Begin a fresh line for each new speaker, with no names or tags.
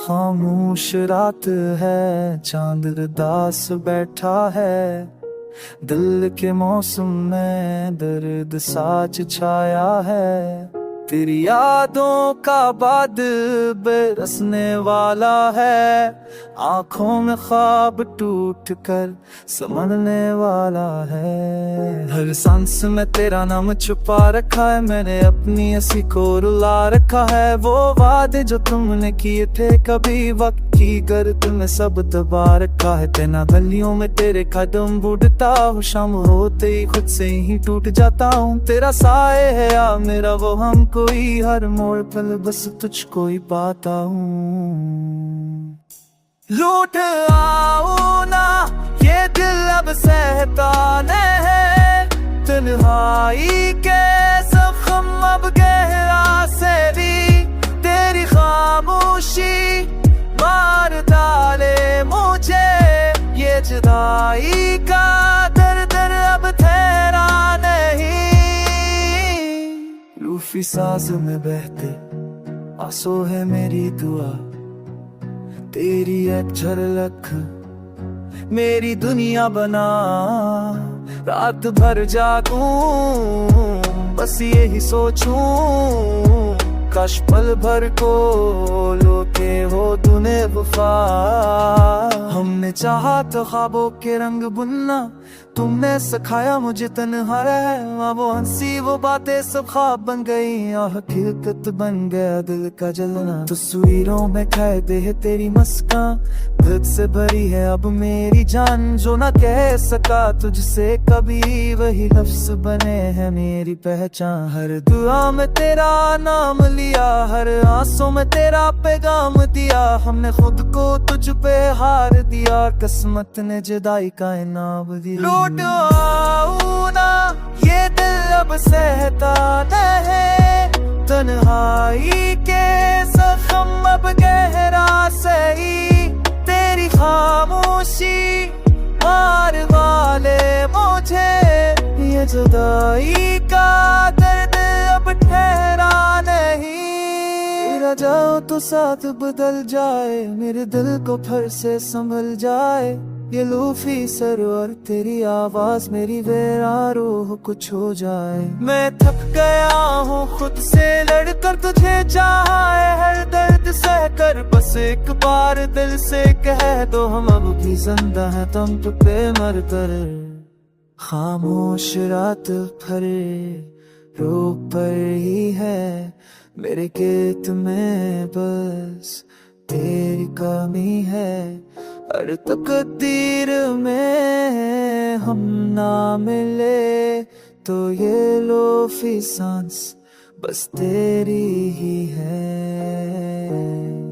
खामोश रात है, चांद उदास बैठा है, दिल के मौसम में दर्द साच छाया है। तेरी यादों का बादल बरसने वाला है, आंखों में ख्वाब टूट कर समझने वाला है। हर सांस में तेरा नाम छुपा रखा है, मैंने अपनी हंसी को रुला रखा है। वो वादे जो तुमने किए थे कभी वक्त की गर्द में सब दबा रखा है। तेना गलियों में तेरे कदम बूढ़ता हूँ, शाम होते ही खुद से ही टूट जाता हूँ। तेरा साए है या मेरा वो हम कोई, हर मोड़ पर बस तुझको ही पाता हूँ। लूट आओ ना ये दिल अब सहता है, तन्हाई के जख्म अब गहरा से भी। तेरी खामोशी मार डाले मुझे, ये जुदाई का दर्द अब ठहरा नहीं। लूफी साज में बहते आंसू है मेरी दुआ, तेरी एक झलक मेरी दुनिया बना। रात भर जागूं बस यही सोचूं, काश पल भर को लोटे हो तूने वफा। हमने चाहा तो ख्वाबों के रंग बुनना, तुमने सिखाया मुझे तन्हा रहना। वो हंसी वो बातें सब ख्वाब बन गई और हकीकत बन गया दिल का जलना। तस्वीरों में कैद है तेरी मुस्कान, दर्द से भरी है अब मेरी जान। जो ना कह सका तुझसे कभी, वही लफ्ज बने हैं मेरी पहचान। हर दुआ में तेरा नाम लिया, हर आंसू में तेरा पैगाम दिया। हमने खुद को तुझ पे हार दिया, किस्मत ने जुदाई का इनाम दिया। लौट आओ ना ये दिल अब सहता है, तन्हाई के जख्म अब गहरा सही। तेरी खामोशी मार वाले मुझे, ये जुदाई का दर्द अब ठहरा नहीं। तेरा जाओ तो साथ बदल जाए, मेरे दिल को फिर से संभल जाए। ये लूफी सरोवर तेरी आवाज मेरी वेरा रूह कुछ हो जाए। मैं थक गया हूँ खुद से लड़कर, तुझे चाहा है हर दर्द सहकर। बस एक बार दिल से कह दो हम अब भी जिंदा हैं तुम पे मर कर। खामोश रात भरे रूप पर ही है, मेरे गीत में बस तेरी कमी है। हर तकदीर में हम ना मिले तो ये लोफी सांस बस तेरी ही है।